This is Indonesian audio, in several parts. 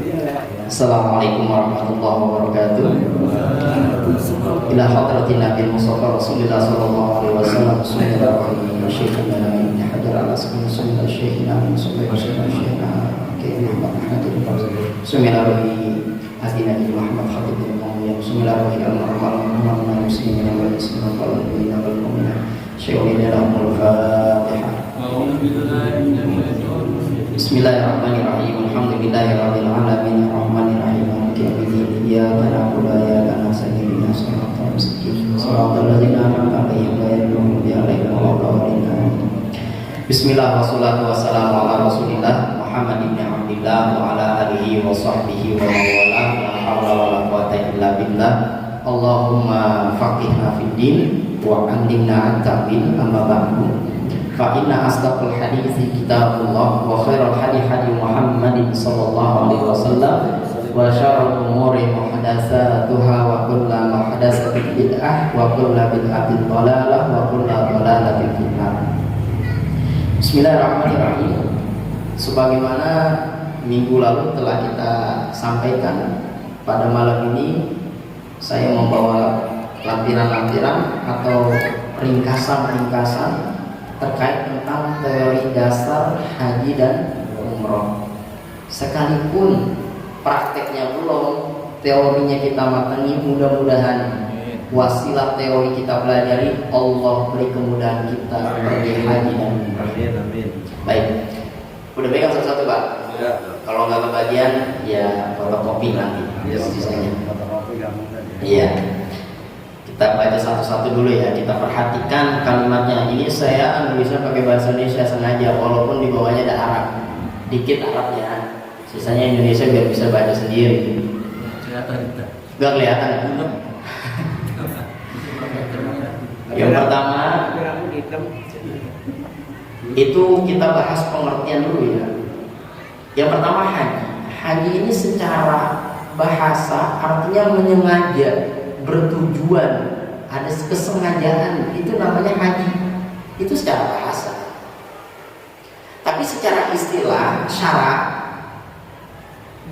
Assalamualaikum warahmatullahi wabarakatuh. Ila hadratin Nabi Mustafa Rasulullah sallallahu alaihi wasallam. Bismillahirrahmanirrahim. Syekhina Ibn Hajar al-Asqalani Bismillah Syekhina Syekhina Bismillahirrahmanirrahim. Hadina Muhammad Khatib bin Muhammad. Bismillahirrahmanirrahim. Muslimin wal muslimat wal mu'minin wal mu'minat. Syaikhul Fatihah. Bismillahirrahmanirrahim. Alhamdulillahirabbil alamin arrahmanir rahim maliki yaumiddin iyyaka na'budu wa iyyaka nasta'in ihdinas siratal mustaqim siratal ladzina an'amta 'alaihim ghairil maghdubi 'alaihim waladdallin. Bismillah wassalatu wassalamu ala Rasulillah Muhammad ibn Abdillah wa ala alihi wa sahbihi wa mawalah. La haula wala quwwata illa billah. Allahumma faqihna fid din wa 'allimna at-ta'wil. Amma ba'du. Fa inna asdaqal hadithi kitabullah wa khairal hadi hadi Muhammadin sallallahu alaihi wasallam wa syarrul umuri muhdatsatuha wa kullu muhdatsatin bid'ah wa kullu bid'atin dhalalah wa kullu dhalalatin finnar. Bismillahirrahmanirrahim. Sebagaimana minggu lalu telah kita sampaikan, pada malam ini saya membawa lampiran-lampiran atau ringkasan-ringkasan terkait tentang teori dasar haji dan umroh. Sekalipun prakteknya belum, teorinya kita matangi, mudah-mudahan wasilah teori kita pelajari, Allah beri kemudahan kita pergi haji dan umroh. Baik, udah pegang satu-satu Pak? Ya. Kalau nggak kebagian, ya fotokopi nanti. Ya, sisanya. Fotokopi gampang saja. Iya. Kita baca satu-satu dulu ya, kita perhatikan kalimatnya. Ini saya nulisnya pakai bahasa Indonesia sengaja, walaupun di bawahnya ada Arab, dikit Arabnya, sisanya Indonesia biar bisa baca sendiri. Gak kelihatan ya? Yang pertama itu kita bahas pengertian dulu ya. Yang pertama haji. Haji ini secara bahasa artinya menyengaja, bertujuan, ada kesengajaan, itu namanya haji. Itu secara bahasa. Tapi secara istilah syarak,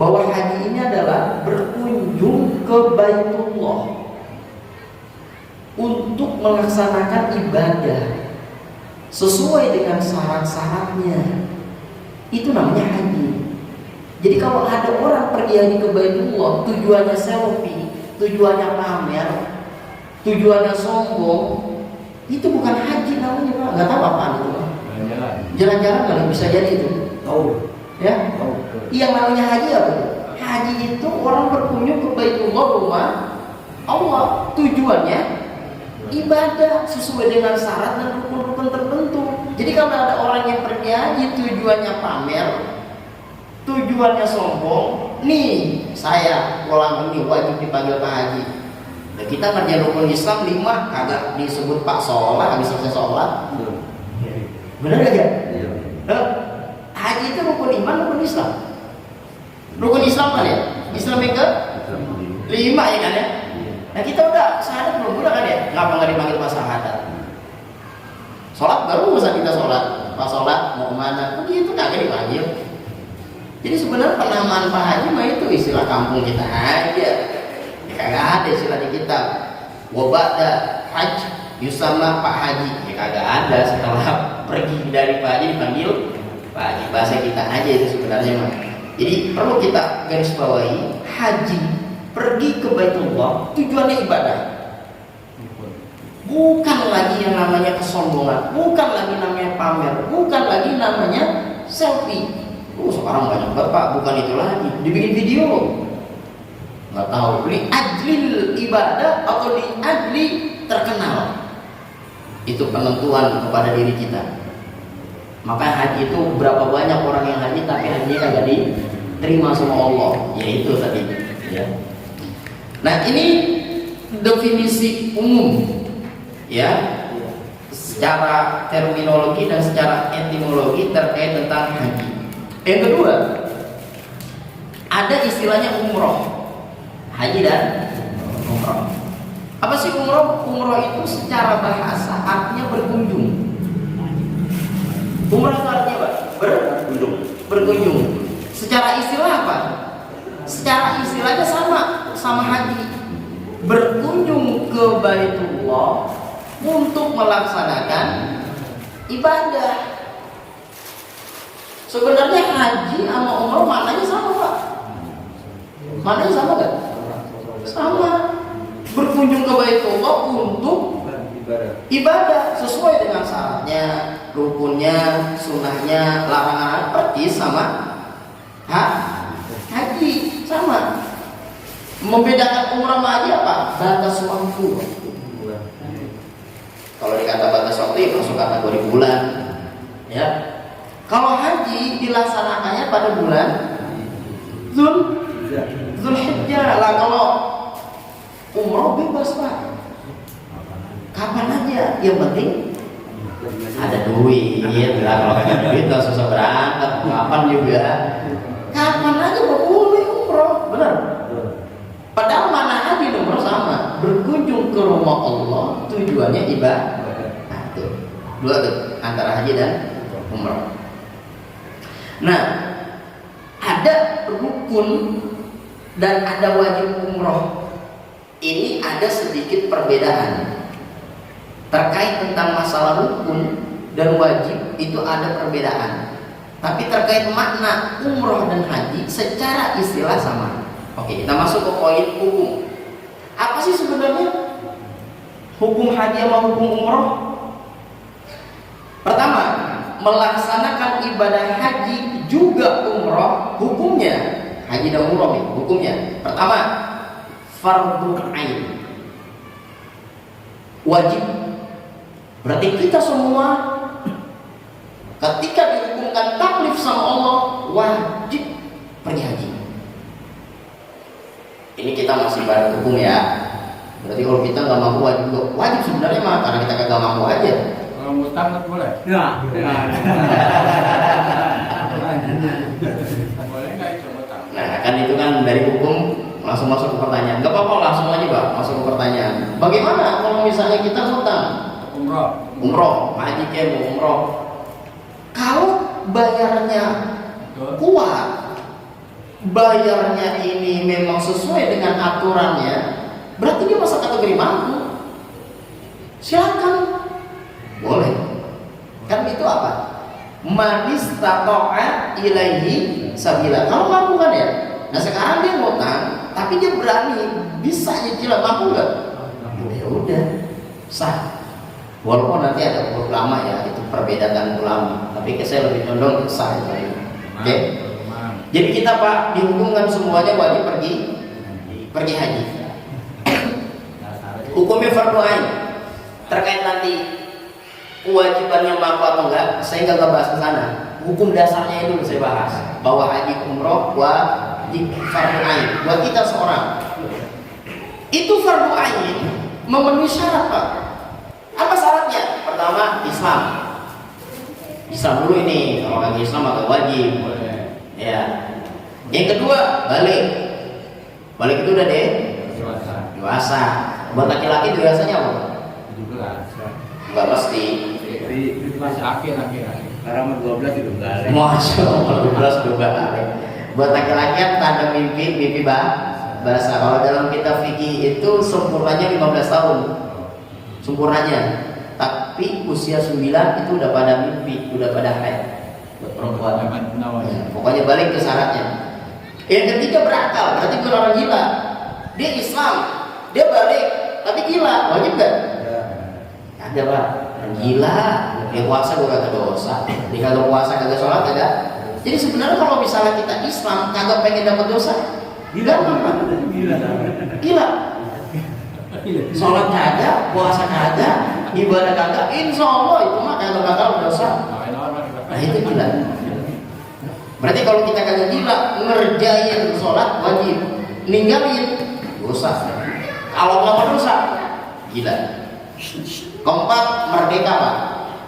bahwa haji ini adalah berkunjung ke Baitullah untuk melaksanakan ibadah sesuai dengan syarat-syaratnya. Itu namanya haji. Jadi kalau ada orang pergi haji ke Baitullah, tujuannya selfie, tujuannya pamer, tujuannya sombong, itu bukan haji namanya Pak. Nggak tahu apaan itu Pak. Jalan-jalan kali bisa jadi itu. Tahu. Ya. Tahu. Yang namanya haji apa? Haji itu orang berkunjung ke Baitullah, rumah Allah. Tujuannya ibadah sesuai dengan syarat dan rukun-rukun tertentu. Jadi kalau ada orang yang pergi haji tujuannya pamer, tujuannya sombong, nih saya pulang ini wajib dipanggil Pak Haji. Nah, kita kerja rukun Islam 5 kagak disebut Pak sholat, habis selesai sholat. Bener gak ya? Nah, haji itu rukun iman, rukun Islam. Rukun Islam kan ya? Islam yang ke 5 ya kan ya? Nah kita udah syahadat belum? Udah kan ya? Ngapa nggak dipanggil Pak syahadat? Sholat baru usah kita sholat. Pak sholat mau kemana? Begitu kagak dipanggil. Jadi sebenarnya penamaan Pak Haji mah itu istilah kampung kita aja. Ya kagak ada istilah di kitab. Wabada haji yusama Pak Haji. Ya kagak ada setelah pergi dari Pak Haji dipanggil Pak Haji. Bahasa kita aja itu sebenarnya mah. Jadi perlu kita garis bawahi, haji pergi ke Baitullah tujuannya ibadah. Bukan lagi yang namanya kesombongan, bukan lagi namanya pamer, bukan lagi namanya selfie. Sekarang banyak bapak, bukan itu lagi, dibikin video, nggak tahu, li ajlil ibadah atau li ajli terkenal. Itu penentuan kepada diri kita. Maka haji itu berapa banyak orang yang haji tapi hajinya kagak diterima sama Allah, yaitu tadi. Ya. Nah ini definisi umum, ya, secara terminologi dan secara etimologi terkait tentang haji. Yang kedua, ada istilahnya umroh, haji dan umroh. Apa sih umroh? Umroh itu secara bahasa artinya berkunjung. Umroh itu artinya apa? Berkunjung. Secara istilah apa? secara istilahnya sama haji. Berkunjung ke Baitullah untuk melaksanakan ibadah. Sebenarnya haji sama umroh maknanya sama, Pak. Maknanya sama gak? Sama. Berkunjung ke Baitullah untuk ibadah sesuai dengan syaratnya, rukunnya, sunnahnya, larangan persis sama haji sama. Membedakan umrah sama haji apa? Batas waktu. Kalau dikata batas waktu ya masuk kategori bulan. Ya. Kalau haji dilaksanakannya pada bulan Zulhijjah. Lah kalau umroh bebas, Pak. Kapan aja, yang penting ada duit. Lah kalau ada duit nggak susah berangkat. Kapan juga? Kapan aja boleh umroh, benar? Padahal mana haji dan umroh sama. Berkunjung ke rumah Allah tujuannya ibadah. Nah, itu dua tuh antara haji dan umroh. Nah, ada rukun dan ada wajib umroh. Ini ada sedikit perbedaan. Terkait tentang masalah rukun dan wajib itu ada perbedaan. Tapi terkait makna umroh dan haji secara istilah sama. Oke, kita masuk ke poin hukum. Apa sih sebenarnya hukum haji sama hukum umroh? Pertama, melaksanakan ibadah haji juga umroh, hukumnya haji dan umroh nih, hukumnya. Pertama, fardhu ain, wajib. Berarti kita semua ketika dihukumkan taklif sama Allah wajib pergi haji. Ini kita masih bahas hukum ya. Berarti kalau kita nggak mampu wajib sebenarnya mah karena kita kagak mampu aja. Kalau ngutang boleh? Ya. Boleh nggak itu ngutang? Nah kan itu kan dari hukum langsung masuk ke pertanyaan. Nggak apa-apa langsung aja Pak masuk ke pertanyaan. Bagaimana kalau misalnya kita ngutang? Umroh, haji ke umroh. Kalau bayarnya kuat, bayarnya ini memang sesuai dengan aturannya, berarti dia masuk kategori mampu. Silakan, boleh. Kan itu apa? Manis taqa'a ilaihi sabila. Kalau mampu kan ya. Nah sekarang dia ngutang, tapi dia berani, bisa nyicil, mampu nggak? Ya udah, sah. Walaupun nanti ada ulama ya, itu perbedaan ulama. Tapi saya lebih condong sah itu. Oke. Jadi kita Pak dihukumkan semuanya wajib pergi haji. Hukumnya fardhu ain. Terkait nanti kewajibannya mampu atau enggak, saya nggak bahas ke sana. Hukum dasarnya itu saya bahas bahwa haji umroh wajib fardhu ain buat kita seorang. Itu fardhu ain memenuhi syarat Pak. Apa syaratnya? Pertama Islam. Islam dulu ini kalau lagi Islam agak wajib. Ya. Yang kedua balik. Balik itu udah deh dewasa. Buat laki-laki dewasanya apa? 17. Enggak mesti. Masih akhir. Sekarang 12 itu balik. Masya Allah 12 udah balik. Buat laki-laki kan tanda mimpi bahasa. Kalau dalam kitab fikih itu sempurnanya 15 tahun. Sempurnanya. Tapi usia 9 itu udah pada mimpi, udah pada haid. Buat perempuan. Ya, pokoknya balik ke syaratnya. Yang ketiga berakal, berarti bukan orang gila. Dia Islam, dia balik, tapi gila, wajib gak? Ada Pak, gila, dia puasa gue kagak dosa, dia kagak puasa kagak sholat kagak. Jadi sebenarnya kalau misalnya kita Islam kagak pengen dapat dosa, gila. Sholat kagak, puasa kagak, ibadah kagak, insya Allah itu mah kagak bakal dosa. Nah itu gila. Berarti kalau kita kagak gila, ngerjain sholat wajib, ninggalin dosa. Kalau nggak berdosa, gila. Keempat, merdeka Pak.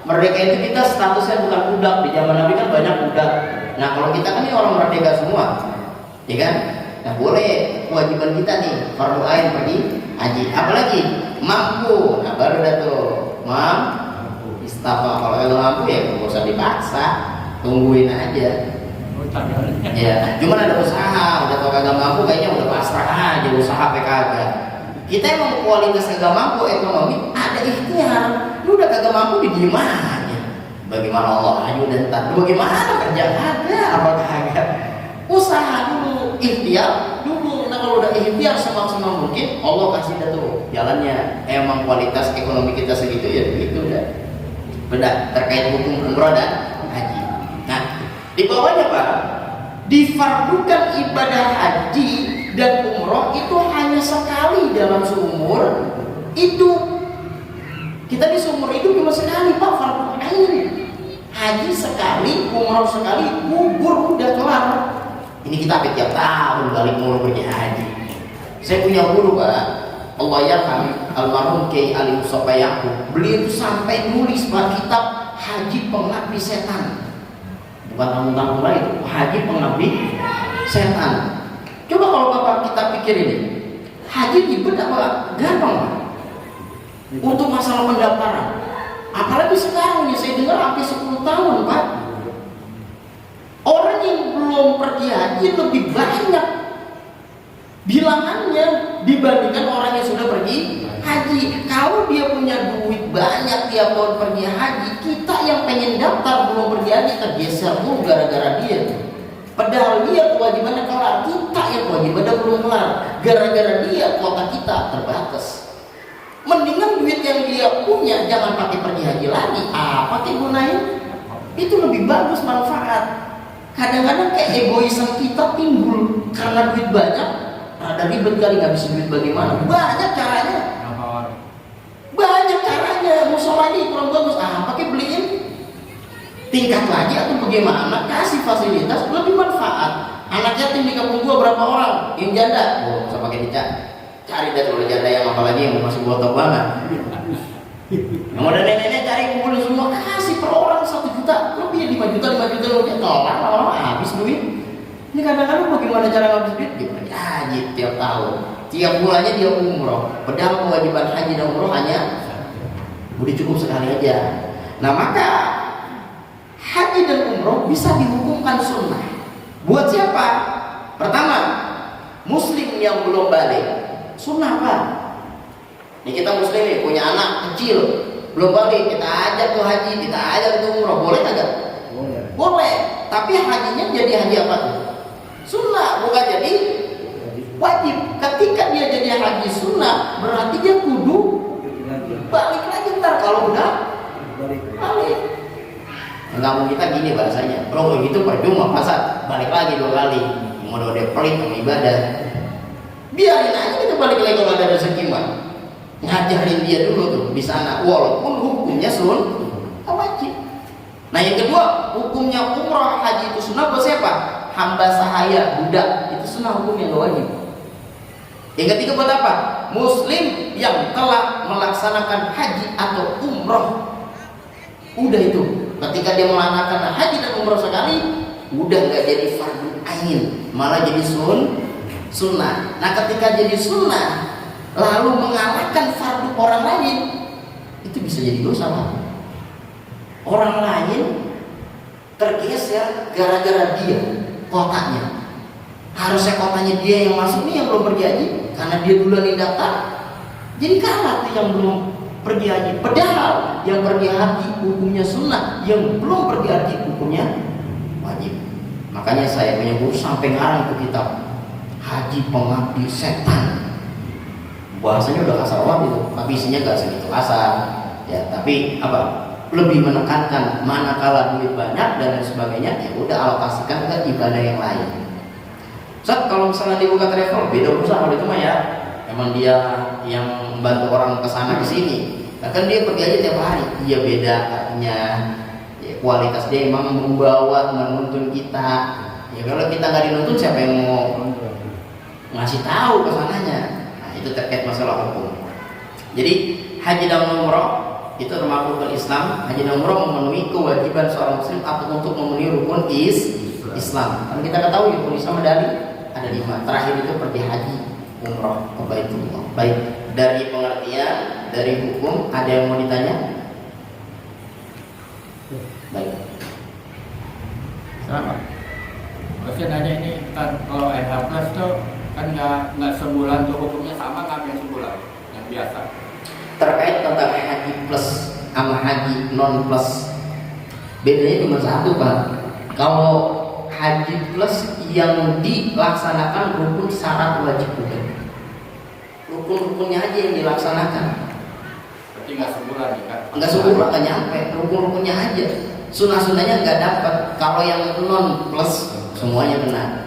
Merdeka itu kita statusnya bukan budak. Di zaman Nabi kan banyak budak. Nah kalau kita kan ini orang merdeka semua, ya kan? Nah boleh kewajiban kita nih, fardhu ain pergi haji. Apalagi mampu. Nah baru dah tuh mampu. Istafa. Kalau nggak mampu ya nggak usah dipaksa, tungguin aja. Ya, cuman ada usaha, udah tau kagak mampu kayaknya udah pasrah aja usaha kagak. Kita emang kualitas kagak mampu ekonomi, ada ikhtiar. Lu udah kagak mampu diem aja. Bagaimana Allah ayu dan tak? Bagaimana kerja ada apa kagak? Usaha dulu, ikhtiar dulu. Nah kalau udah ikhtiar semaksimal mungkin, Allah kasih dah tuh jalannya. Emang kualitas ekonomi kita segitu ya begitu udah. Beda terkait hukum umrah dan haji. Nah di bawahnya Pak, difardukan ibadah haji dan umroh itu hanya sekali dalam seumur hidup. Kita di seumur hidup cuma sekali Pak, fardu ain. Haji sekali, umroh sekali, gugur udah kelar. Ini kita hampir tiap tahun balik mulu pergi haji. Saya punya guru Pak, Allah yarham almarhum Kiai Ali Mustafa Yaqub. Beliau sampai nulis Pak kitab Haji Pengabdi Setan. Bukan tanggung-tanggung lain, haji pengabdi setan. Coba kalau Bapak kita pikir ini, haji ribet apa gampang Pak? Untuk masalah pendaftaran. Apalagi sekarang ini saya dengar hampir 10 tahun Pak. Orang yang belum pergi haji lebih banyak bilangannya dibandingkan orang yang sudah pergi haji. Kalau dia punya duit banyak tiap tahun pergi haji, kita yang pengen daftar belum pergi haji tergeser tuh gara-gara dia. Padahal dia kewajibannya kelar, kita yang kewajibannya belum kelar. Gara-gara dia kuota kita terbatas. Mendingan duit yang dia punya jangan pakai pergi haji lagi. Pakai gunain itu lebih bagus manfaat. Kadang-kadang kayak egoisan kita timbul karena duit banyak. Ada ribet kali nggak bisa duit bagaimana? Banyak caranya. Banyak caranya. Musola ini kurang bagus. Pakai beliin. Tingkat lagi atau bagaimana? Kasih fasilitas lebih manfaat. Anak yatim di kampung gua berapa orang? Yang janda. Bisa pakai dicat. Cari deh kalau janda yang apalagi yang masih botok banget. Yang udah nenek-nenek cari kumpulin semua. Kasih per orang 1 juta. Lebih 5 juta lebih. Tolak lama-lama habis duit. Ini kadang-kadang bagaimana cara ngabis duit? Dia pergi haji tiap tahun, tiap bulannya dia umroh. Padahal kewajiban haji dan umroh hanya udah cukup sekali aja. Nah maka haji dan umroh bisa dihukumkan sunnah. Buat siapa? Pertama, muslim yang belum balik. Sunnah Pak. Ini kita muslim nih, punya anak kecil belum balik, kita ajak ke haji, kita ajak ke umroh, boleh nggak? Boleh. Tapi hajinya jadi haji apa tuh? Sunnah, bukan jadi wajib. Ketika dia jadi haji sunnah, berarti dia kudu balik lagi ntar kalau udah balik. Enggak mau kita gini bahasanya, bro gitu percuma masa balik lagi 2 kali. Mau dia pelit sama ibadah. Biarin aja kita balik lagi kalau ada rezeki mah. Ngajarin dia dulu tuh di sana, walaupun hukumnya wajib. Nah yang kedua, hukumnya umrah haji itu sunnah buat siapa? Hamba sahaya, budak, itu sunnah hukumnya gak wajib. Yang ketiga buat apa? Muslim yang telah melaksanakan haji atau umrah. Udah itu, ketika dia melaksanakan haji dan umrah sekali, udah gak jadi fardu ain, malah jadi sunnah. Nah ketika jadi sunnah, lalu mengalahkan fardu orang lain, itu bisa jadi dosa Pak. Orang lain tergeser gara-gara dia kotanya. Harusnya kotanya dia yang masuk nih yang belum pergi haji, karena dia duluan yang daftar. Jadi kalah tuh yang belum pergi haji. Padahal yang pergi haji hukumnya sunnah, yang belum pergi haji hukumnya wajib. Makanya saya punya guru sampai ngarang ke kitab Haji Pengabdi Setan. Bahasanya udah kasar banget itu, tapi isinya gak segitu kasar. Ya, tapi apa? Lebih menekankan manakala duit banyak dan lain sebagainya, ya udah alokasikan ke ibadah yang lain. Ustaz, kalau misalnya dibuka travel, beda urusan itu mah ya. Emang dia yang membantu orang ke sana ke sini. Kan dia pergi aja tiap hari. Iya beda artinya. Ya, kualitas dia emang membawa menuntun kita. Ya kalau kita nggak dinuntun, siapa yang mau ngasih tahu ke sananya? Nah, itu terkait masalah hukum. Jadi haji dan umrah itu termasuk ke Islam. Haji dan umrah memenuhi kewajiban seorang muslim atau untuk memenuhi rukun Islam. Kan kita ketahui rukun Islam ada 5. Terakhir itu pergi haji, umrah ke Baitullah. Baik, dari pengertian, dari hukum, ada yang mau ditanya? Baik. Selamat. Maksudnya nanya ini Ustaz, kalau RH plus tuh kan nggak sebulan tuh hukumnya sama nggak yang sebulan yang biasa? Terkait tentang haji plus sama haji non plus, bedanya cuma satu Pak. Kalau haji plus yang dilaksanakan rukun syarat wajib bukan, rukun-rukunnya aja yang dilaksanakan. Berarti nggak sebulan ya kan? Nggak sebulan, nggak nyampe, rukun-rukunnya aja. Sunnah-sunnahnya nggak dapat. Kalau yang non plus semuanya benar.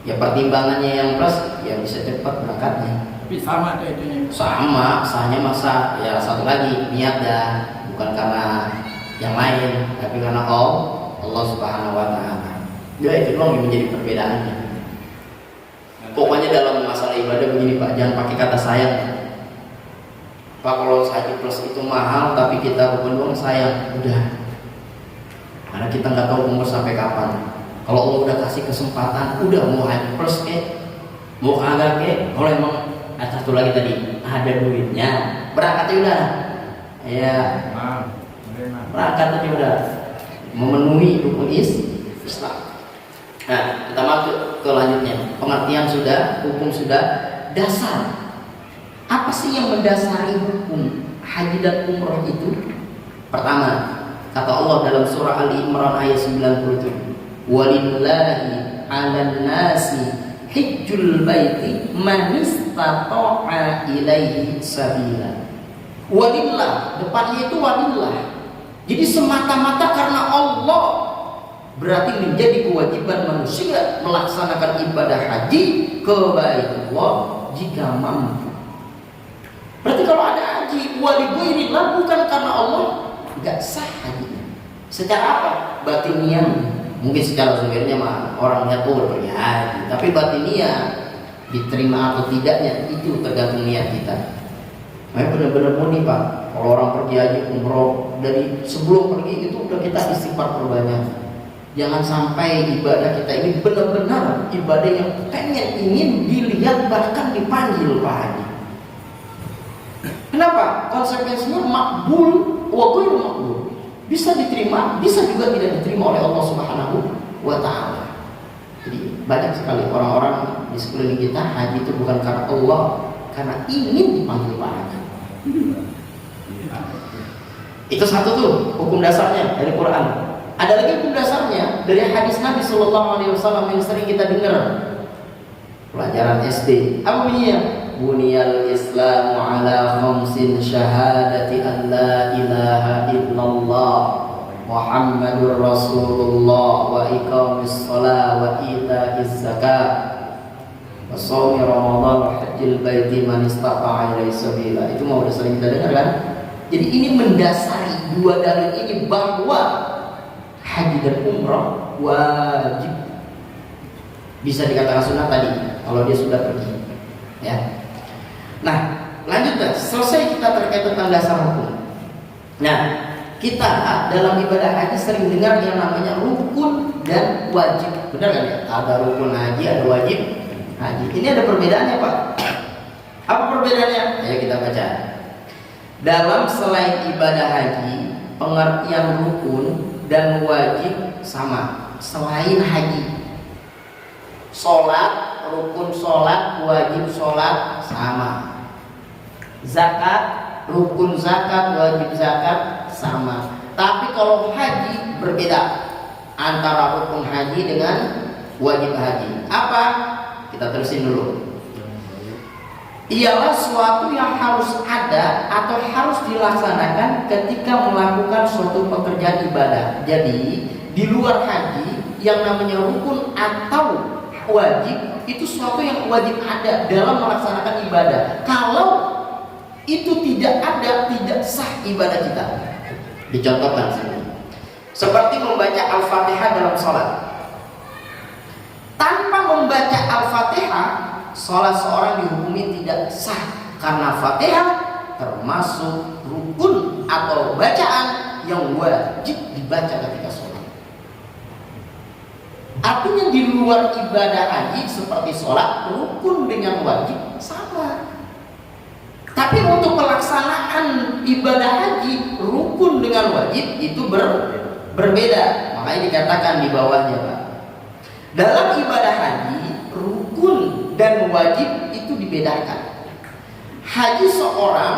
Ya pertimbangannya yang plus ya bisa cepat berangkatnya. Tapi sama tuh itunya. Sama, sahnya masa ya satu lagi niat dah, bukan karena yang lain, tapi karena Allah Subhanahu Wa Taala. Ya itu doang yang menjadi perbedaannya. Pokoknya dalam masalah ibadah begini Pak, jangan pakai kata sayang. Pak, kalau haji plus itu mahal, tapi kita rukun doang sayang, udah. Karena kita nggak tahu umur sampai kapan. Kalau Allah udah kasih kesempatan, udah mau haji plus mau kagak kalau emang ada satu lagi tadi ada duitnya, berangkat aja udah. Ya, berangkat aja udah. Memenuhi rukun Islam. Nah, kita masuk ke lanjutnya. Pengertian sudah, hukum sudah, dasar. Apa sih yang mendasari hukum haji dan umroh itu? Pertama, kata Allah dalam surah Ali Imran ayat 97, walillahi 'alan nasi hijjul baiti man istata'a ilaihi sabila. Walillah, depannya itu walillah. Jadi semata-mata karena Allah, berarti menjadi kewajiban manusia melaksanakan ibadah haji ke Baitullah jika mampu. Berarti kalau ada haji walillahi bukan karena Allah, nggak sah hajinya. Secara apa? Batiniah. Mungkin secara zahirnya mah orang lihat pergi haji, tapi batiniah diterima atau tidaknya itu tergantung niat kita. Makanya benar-benar murni Pak. Kalau orang pergi haji umroh dari sebelum pergi itu udah kita istighfar perbanyak. Jangan sampai ibadah kita ini benar-benar ibadah yang ingin dilihat bahkan dipanggil Pak Haji. Kenapa? Konsekuensinya makbul wa ghairu makbul. Bisa diterima, bisa juga tidak diterima oleh Allah Subhanahu wa Ta'ala. Jadi banyak sekali orang-orang di sekeliling kita haji itu bukan karena Allah, karena ingin dipanggil Pak Haji. Itu satu tuh hukum dasarnya dari Quran. Ada lagi hukum dasarnya dari hadis Nabi Sallallahu Alaihi Wasallam yang sering kita dengar pelajaran SD. Apa bunyinya? Buniyal Islamu ala khamsin syahadati an la ilaha illallah Muhammadur Rasulullah wa iqamis shalah wa ita'iz zakat wa shaumi ramadan wa hajjil baiti man istata'a ilaihi sabila. Itu mau udah sering kita dengar kan? Jadi ini mendasari dua dalil ini bahwa haji dan umrah wajib. Bisa dikatakan sunnah tadi kalau dia sudah pergi. Ya. Nah, lanjutlah. Selesai kita terkait tentang dasar hukum. Nah, kita dalam ibadah haji sering dengar yang namanya rukun dan wajib. Benar kan ya? Ada rukun haji, ada wajib haji. Ini ada perbedaannya Pak. Apa perbedaannya? Ayo kita baca. Dalam selain ibadah haji, pengertian rukun dan wajib sama. Selain haji, sholat, rukun sholat, wajib sholat sama. Zakat, rukun zakat, wajib zakat sama. Tapi kalau haji berbeda antara rukun haji dengan wajib haji. Apa? Kita terusin dulu. Ialah suatu yang harus ada atau harus dilaksanakan ketika melakukan suatu pekerjaan ibadah. Jadi di luar haji yang namanya rukun atau wajib itu suatu yang wajib ada dalam melaksanakan ibadah. Kalau itu tidak ada, tidak sah ibadah kita. Dicontohkan sini. Seperti membaca Al-Fatihah dalam sholat. Tanpa membaca Al-Fatihah, sholat seorang dihukumi tidak sah. Karena Fatihah termasuk rukun atau bacaan yang wajib dibaca ketika sholat. Artinya di luar ibadah haji seperti sholat, rukun dengan wajib sama. Tapi untuk pelaksanaan ibadah haji, rukun dengan wajib itu berbeda. Makanya dikatakan di bawahnya Pak. Dalam ibadah haji, rukun dan wajib itu dibedakan. Haji seorang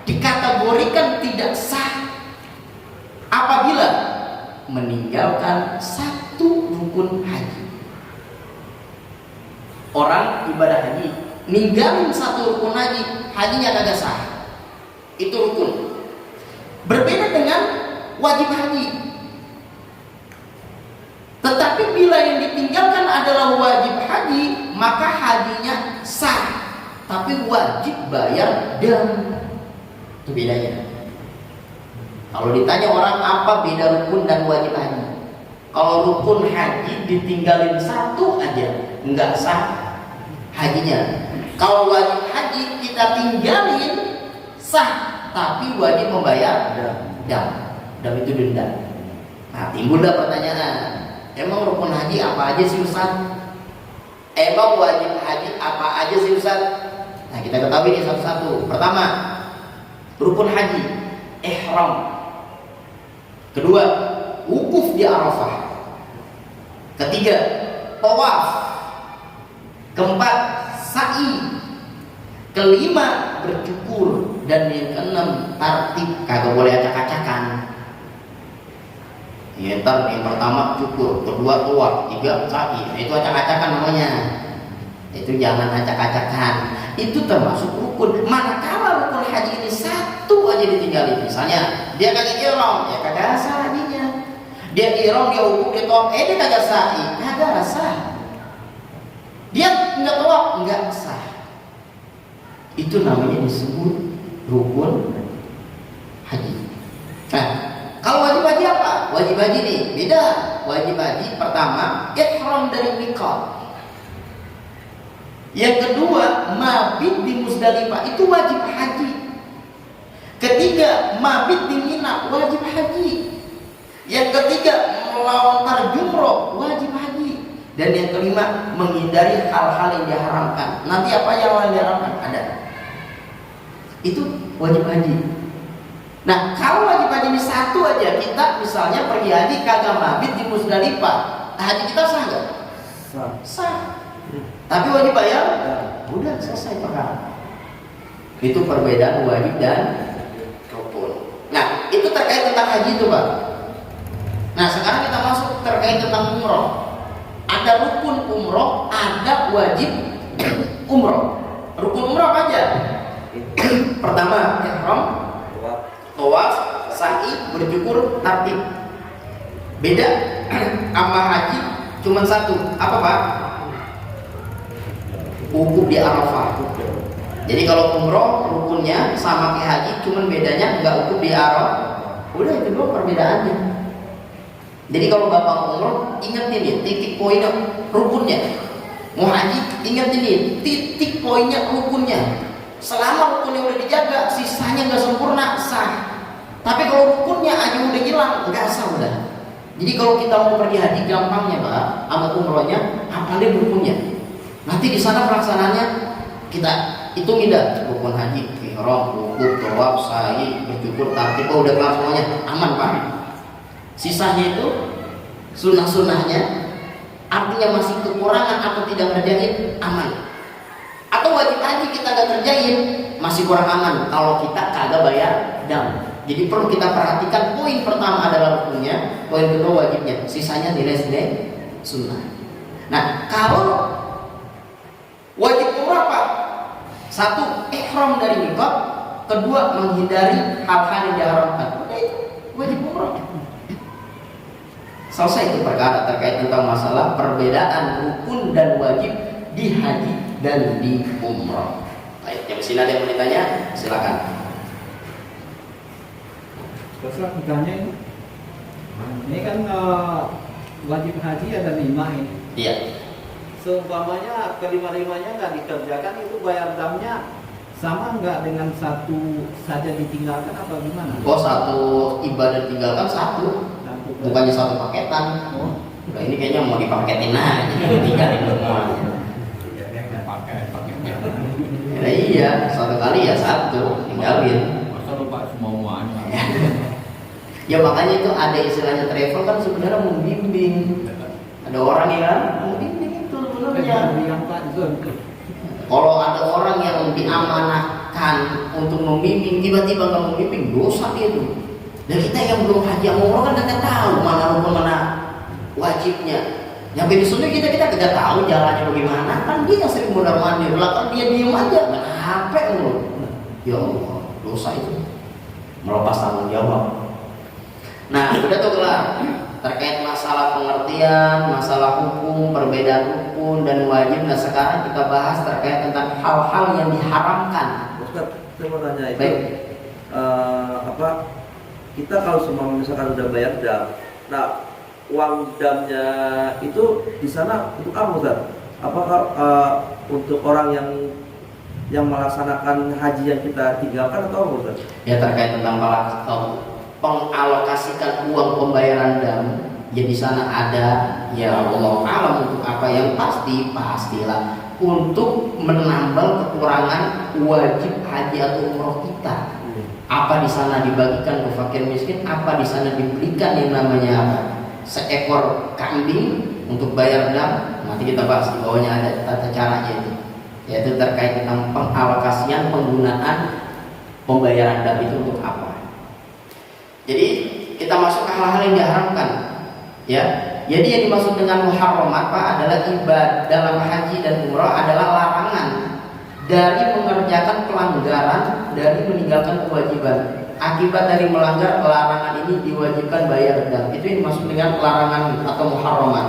dikategorikan tidak sah apabila meninggalkan satu rukun haji. Orang ibadah haji ninggalin satu rukun haji, hajinya kagak sah. Itu rukun. Berbeda dengan wajib haji. Tetapi bila yang ditinggalkan adalah wajib haji, maka hajinya sah, tapi wajib bayar dam. Itu bedanya. Kalau ditanya orang apa beda rukun dan wajib haji, kalau rukun haji ditinggalin satu aja nggak sah hajinya. Kalau wajib haji kita tinggalin sah, tapi wajib membayar dam. Dam itu denda. Nah, timbullah pertanyaan, emang rukun haji apa aja sih Ustaz? Emang wajib haji apa aja sih Ustaz? Nah, kita ketahui nih satu-satu. Pertama, rukun haji, ihram. Kedua, wukuf di Arafah. Ketiga, tawaf. Keempat, sa'i. Kelima, bercukur. Dan yang keenam, tartib. Kagak boleh acak-acakan. Ya, ntar yang pertama cukur, kedua tawaf, tiga sa'i. Itu acak-acakan namanya. Itu jangan acak-acakan. Itu termasuk rukun. Manakala rukun haji ini satu aja ditinggalin, misalnya dia kagak ihram, ya kagak sah hajinya. Dia ihram, dia wukuf, dia tawaf, dia kagak sa'i, kagak sah. Dia nggak tawaf, nggak sah. Itu namanya disebut rukun haji. Nah, kalau wajib haji apa? Wajib haji nih beda. Wajib haji pertama ihram dari miqat. Yang kedua, mabit di Musdalifah, itu wajib haji. Ketiga, mabit di Mina, wajib haji. Yang ketiga, melontar jumroh, wajib haji. Dan yang kelima, menghindari hal-hal yang diharamkan. Nanti apa yang diharamkan? Ada. Itu wajib haji. Nah, kalau wajib haji ini satu aja, kita misalnya pergi haji kagak mabit di Musdalifah, haji kita sah nggak? Sah. Tapi wajib bayar? Udah selesai perkara. Itu perbedaan wajib dan rukun. Nah, itu terkait tentang haji itu, Pak. Nah, sekarang kita masuk terkait tentang umroh. Ada rukun umroh, ada wajib umroh. Rukun umroh apa aja? Pertama, ihram, tawaf, sa'i, bercukur, tartib. Beda sama haji cuma satu. Apa, Pak? Wukuf di Arafah. Jadi kalau umroh rukunnya sama kayak haji, cuman bedanya nggak wukuf di Arafah. Udah, itu dua perbedaannya. Jadi kalau bapak umroh, ingat ini titik poinnya rukunnya. Mau haji, ingat ini titik poinnya rukunnya. Selama rukunnya udah dijaga, sisanya nggak sempurna, sah. Tapi kalau rukunnya aja udah hilang, nggak sah udah. Jadi kalau kita mau pergi haji, gampangnya Pak, sama umrohnya, hafalin rukunnya. Nanti di sana pelaksanaannya kita hitung tidak rukun haji, ihram, wukuf, tawaf, sa'i, bercukur, tartib, udah kelar semuanya, aman Pak. Sisanya itu sunnah-sunnahnya, artinya masih kekurangan atau tidak ngerjain, aman. Atau wajib haji kita gak kerjain, masih kurang aman kalau kita kagak bayar dam. Jadi perlu kita perhatikan, poin pertama adalah rukunnya, poin kedua wajibnya, sisanya nilai-nilai sunnah. Nah, kalau wajib umrah apa? Satu, ihram dari miqat. Kedua, menghindari hal-hal yang diharamkan. Udah, itu wajib umrah. Selesai itu perkara terkait tentang masalah perbedaan rukun dan wajib di haji dan di umrah. Baik, yang sini ada yang mau ditanya? Silakan. Terus aku tanya ini kan wajib haji ada 5 ini. Iya. Seumpamanya kelima-limanya nggak dikerjakan, itu bayar damnya sama nggak dengan satu saja ditinggalkan atau gimana? Oh, satu ibadah tinggalkan satu, bukannya satu paketan. Oh. Udah, ini kayaknya mau dipaketin aja, tinggalin semua. Ya, iya, satu kali ya satu, tinggalin. Masa lupa semuanya. Ya makanya itu ada istilahnya travel kan sebenarnya membimbing. Ada orang yang membimbing itu sebenarnya. Kalau ada orang yang diamanahkan untuk membimbing, tiba-tiba nggak membimbing, dosa dia itu. Dan kita yang belum haji sama umroh kan nggak tahu mana rukun mana wajibnya. Yang di sini kita tidak tahu jalannya bagaimana. Kan dia yang sering mondar mandir, belakang dia diem aja, nggak HP mulu. Ya Allah, dosa itu melepas tanggung jawab. Nah, udah tuh kelar terkait masalah pengertian, masalah hukum, perbedaan rukun dan wajib. Nah, sekarang kita bahas terkait tentang hal-hal yang diharamkan. Ustaz, saya mau tanya itu. Baik. Kita kalau semua misalkan udah bayar dam, nah uang damnya itu di sana untuk apa, Ustaz? Apakah untuk orang yang melaksanakan haji yang kita tinggalkan atau apa, Ustaz? Ya, terkait tentang pengalokasikan uang pembayaran dam, ya di sana ada, ya Allah alam untuk apa, yang pastilah untuk menambal kekurangan wajib haji atau umroh kita. Apa di sana dibagikan ke fakir miskin, apa di sana diberikan yang namanya apa? Seekor kambing untuk bayar dam. Nanti kita bahas di bawahnya ada tata caranya itu. Yaitu terkait tentang pengalokasian penggunaan pembayaran dam itu untuk apa. Jadi kita masuk ke hal-hal yang diharamkan, ya. Jadi yang dimaksud dengan muharramat Pak adalah ibadah dalam haji dan umrah adalah larangan dari mengerjakan pelanggaran, dari meninggalkan kewajiban. Akibat dari melanggar larangan ini diwajibkan bayar dam. Itu yang dimaksud dengan larangan atau muharramat.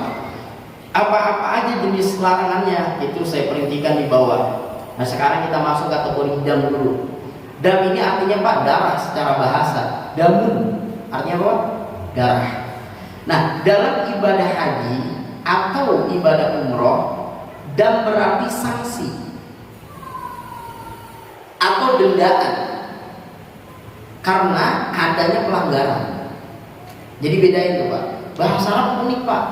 Apa-apa aja jenis larangannya itu saya perintikan di bawah. Nah, sekarang kita masuk kategori dam dulu. Dam ini artinya Pak darah secara bahasa. Damun artinya apa? Darah. Nah, dalam ibadah haji atau ibadah umroh, dam berarti sanksi atau dendaan karena adanya pelanggaran. Jadi bedain tuh Pak. Bahasa Arab unik Pak.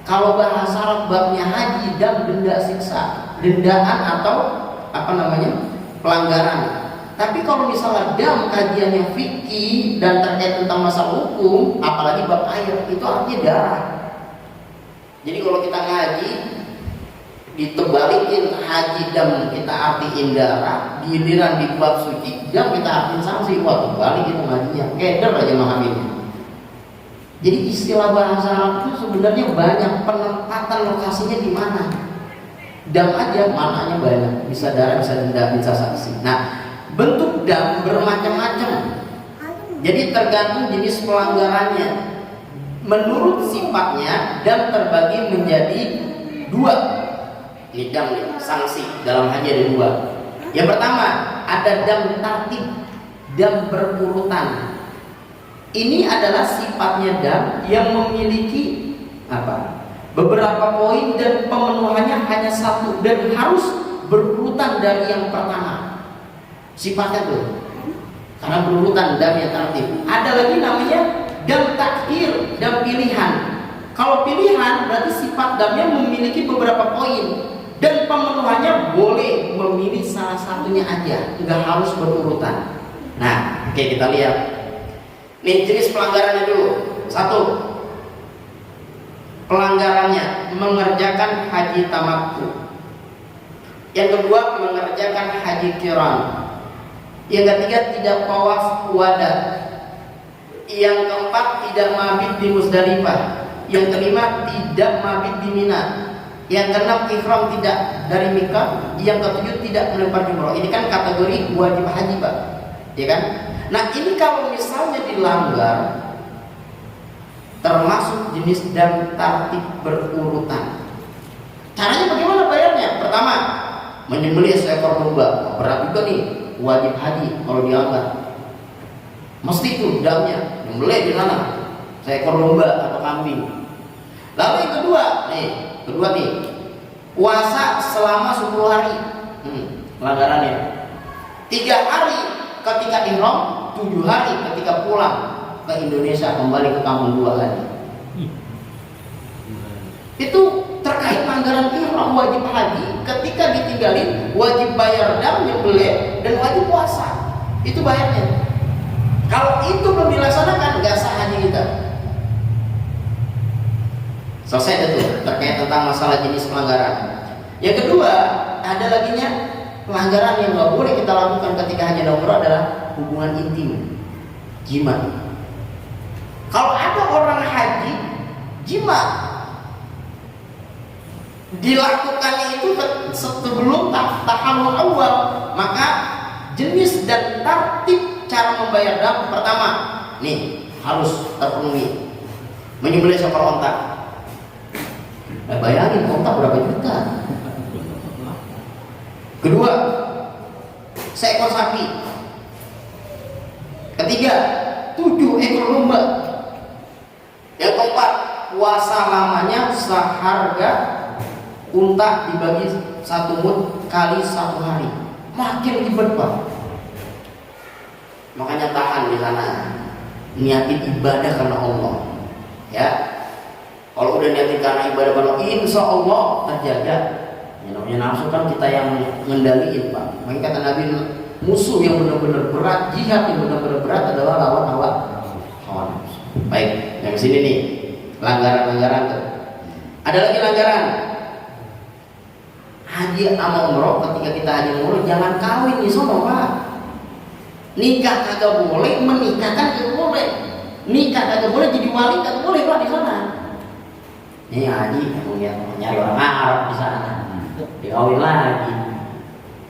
Kalau bahasa Arab babnya haji, dam denda siksa, dendaan atau pelanggaran. Tapi kalau misalnya dam kajiannya fikih dan terkait tentang masalah hukum, apalagi bab air, itu artinya darah. Jadi kalau kita ngaji ditebalikin haji dam kita artiin darah, giliran di bab suci dam kita artiin sanksi. Wah, terbalik itu ngajinya, keder aja memahaminya. Jadi istilah bahasa Arab itu sebenarnya banyak, penempatan lokasinya di mana. Dam aja maknanya banyak, bisa darah, bisa denda, bisa sanksi. Nah, bentuk dam bermacam-macam. Jadi tergantung jenis pelanggarannya. Menurut sifatnya dam terbagi menjadi dua. Ini dam nih, sanksi dalam haji ada dua. Yang pertama ada dam tartib, dam berurutan. Ini adalah sifatnya dam yang memiliki beberapa poin dan pemenuhannya hanya satu dan harus berurutan dari yang pertama. Sifatnya tuh, karena berurutan dam yang tartib. Ada lagi namanya dam takhir, dam pilihan. Kalau pilihan berarti sifat damnya memiliki beberapa poin dan pemenuhannya boleh memilih salah satunya aja, nggak harus berurutan. Nah, oke, kita lihat. Nih jenis pelanggarannya dulu. Satu, pelanggarannya mengerjakan haji tamattu. Yang kedua, mengerjakan haji qiran. Yang ketiga, tidak tawaf wada. Yang keempat, tidak mabit di Muzdalifah. Yang kelima, tidak mabit di Mina. Yang keenam, ihram tidak dari miqat. Yang ketujuh, tidak melempar jumroh. Ini kan kategori wajib haji Pak, ya kan? Nah, ini kalau misalnya dilanggar, termasuk jenis dam tartib berurutan. Caranya bagaimana bayarnya? Pertama, menyembelih seekor domba. Berat juga nih, wajib haji kalau dilanggar. Mesti itu damnya, menyembelih di mana? Seekor domba atau kambing. Lalu yang kedua nih, puasa selama 10 hari. Pelanggarannya 3 hari ketika ihram, 7 hari ketika pulang ke Indonesia, kembali ke kampung 2 hari. Itu terkait pelanggaran ihram wajib haji. Ketika ditinggalin wajib bayar dam, nyembelih, dan wajib puasa. Itu bayarnya. Kalau itu belum dilaksanakan, nggak sah haji kita. Selesai itu terkait tentang masalah jenis pelanggaran. Yang kedua, ada laginya pelanggaran yang nggak boleh kita lakukan ketika haji dan umrah adalah hubungan intim, jima. Kalau ada orang haji jima, dilakukannya itu sebelum tahallul awal, maka jenis dan tertib cara membayar dam pertama nih harus terpenuhi. Menyembelih seekor onta. Nah, bayangin onta berapa juta. Kedua, seekor sapi. Ketiga, 7 ekor domba. Yang keempat, puasa lamanya seharga unta dibagi 1 mud kali 1 hari. Makin ribet, Pak. Makanya tahan di sana. Niatin ibadah karena Allah. Ya. Kalau udah niatin karena ibadah karena Allah, insya Allah terjaga. Ya, namanya nafsu kan kita yang ngendaliin, Pak. Makanya kata Nabi, musuh yang benar-benar berat, jihad yang benar-benar berat adalah lawan hawa nafsu. Baik, yang sini nih langgaran-langgaran tuh. Ada lagi langgaran. Haji sama umroh, ketika kita haji umroh jangan kawin di sono, Pak. Nikah kagak boleh, menikah kan kagak boleh. Nikah kagak boleh, jadi wali kagak boleh, Pak, di sana. Ini haji nyari orang Arab di sana. Dikawin lagi.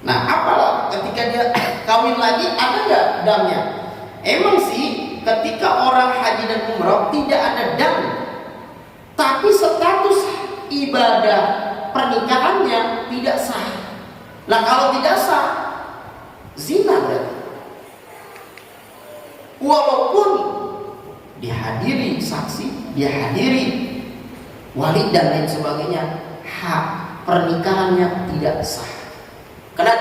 Nah, apalah ketika dia kawin lagi ada nggak damnya? Emang sih ketika orang haji dan umroh tidak ada dam, tapi status ibadah pernikahannya tidak sah. Nah, kalau tidak sah, zina berarti. Walaupun dihadiri saksi, dihadiri wali dan lain sebagainya, hak pernikahannya tidak sah. Karena